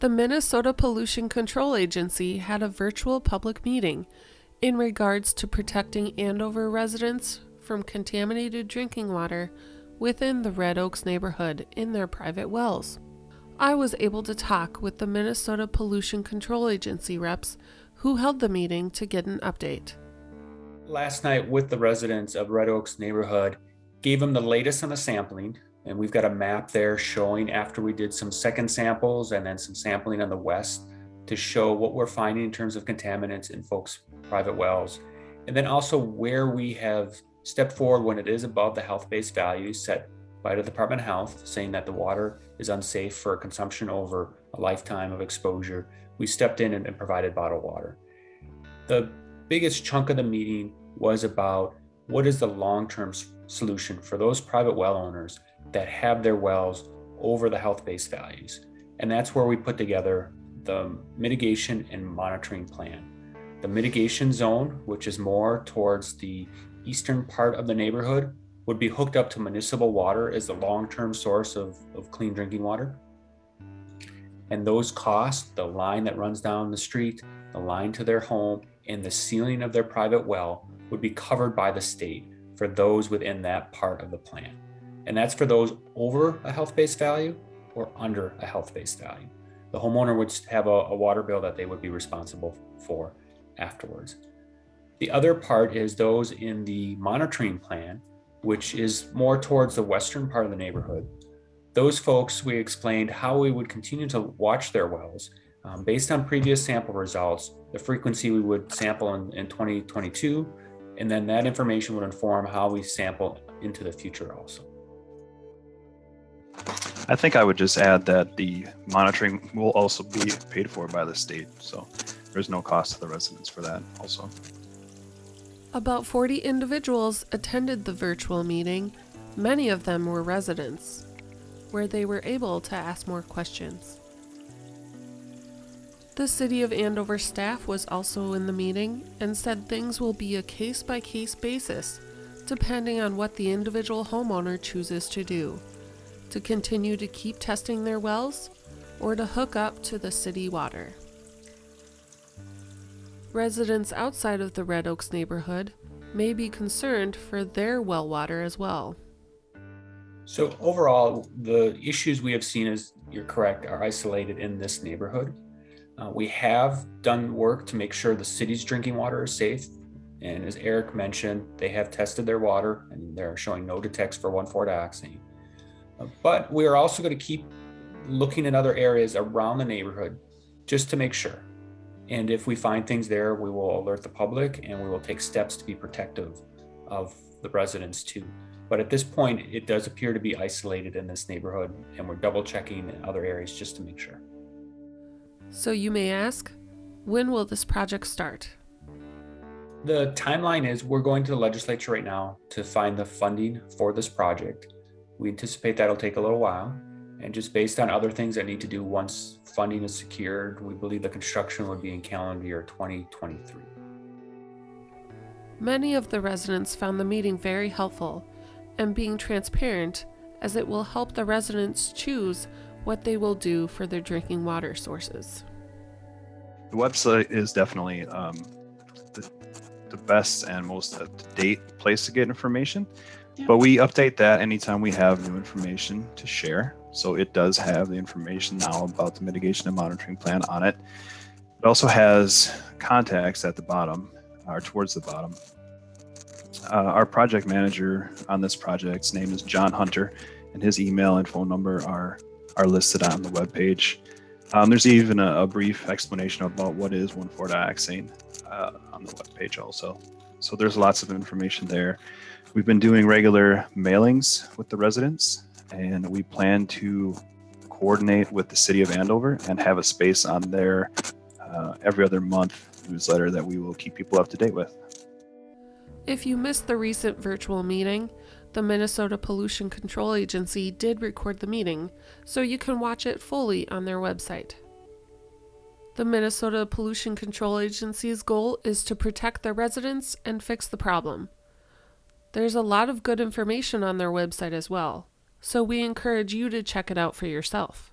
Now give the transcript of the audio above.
The Minnesota Pollution Control Agency had a virtual public meeting in regards to protecting Andover residents from contaminated drinking water within the Red Oaks neighborhood in their private wells. I was able to talk with the Minnesota Pollution Control Agency reps who held the meeting to get an update. Last night with the residents of Red Oaks neighborhood, gave them the latest on the sampling. And we've got a map there showing after we did some second samples and then some sampling on the west to show what we're finding in terms of contaminants in folks' private wells. And then also where we have stepped forward when it is above the health-based values set by the Department of Health, saying that the water is unsafe for consumption over a lifetime of exposure. We stepped in and provided bottled water. The biggest chunk of the meeting was about what is the long-term solution for those private well owners that have their wells over the health-based values. And that's where we put together the mitigation and monitoring plan. The mitigation zone, which is more towards the eastern part of the neighborhood, would be hooked up to municipal water as the long-term source of clean drinking water. And those costs, the line that runs down the street, the line to their home, and the ceiling of their private well would be covered by the state for those within that part of the plan. And that's for those over a health-based value or under a health-based value. The homeowner would have a water bill that they would be responsible for afterwards. The other part is those in the monitoring plan, which is more towards the western part of the neighborhood. Those folks, we explained how we would continue to watch their wells based on previous sample results, the frequency we would sample in 2022, and then that information would inform how we sample into the future also. I think I would just add that the monitoring will also be paid for by the state, so there's no cost to the residents for that also. About 40 individuals attended the virtual meeting. Many of them were residents, where they were able to ask more questions. The City of Andover staff was also in the meeting and said things will be a case-by-case basis, depending on what the individual homeowner chooses to do, to continue to keep testing their wells or to hook up to the city water. Residents outside of the Red Oaks neighborhood may be concerned for their well water as well. So overall, the issues we have seen, as you're correct, are isolated in this neighborhood. We have done work to make sure the city's drinking water is safe. And as Eric mentioned, they have tested their water and they're showing no detects for 1,4-dioxane. But we are also going to keep looking at other areas around the neighborhood just to make sure. And if we find things there, we will alert the public and we will take steps to be protective of the residents too. But at this point, it does appear to be isolated in this neighborhood, and we're double checking in other areas just to make sure. So you may ask, when will this project start? The timeline is we're going to the legislature right now to find the funding for this project. We anticipate that'll take a little while. And just based on other things that need to do once funding is secured, we believe the construction would be in calendar year 2023. Many of the residents found the meeting very helpful and being transparent, as it will help the residents choose what they will do for their drinking water sources. The website is definitely the best and most up-to-date place to get information, but we update that anytime we have new information to share. So it does have the information now about the mitigation and monitoring plan on it. It also has contacts at the bottom, or towards the bottom. Our project manager on this project's name is John Hunter, and his email and phone number are listed on the webpage. There's even a brief explanation about what is 1,4-dioxane on the webpage also. So there's lots of information there. We've been doing regular mailings with the residents, and we plan to coordinate with the City of Andover and have a space on their every other month newsletter that we will keep people up to date with. If you missed the recent virtual meeting, the Minnesota Pollution Control Agency did record the meeting, so you can watch it fully on their website. The Minnesota Pollution Control Agency's goal is to protect their residents and fix the problem. There's a lot of good information on their website as well, so we encourage you to check it out for yourself.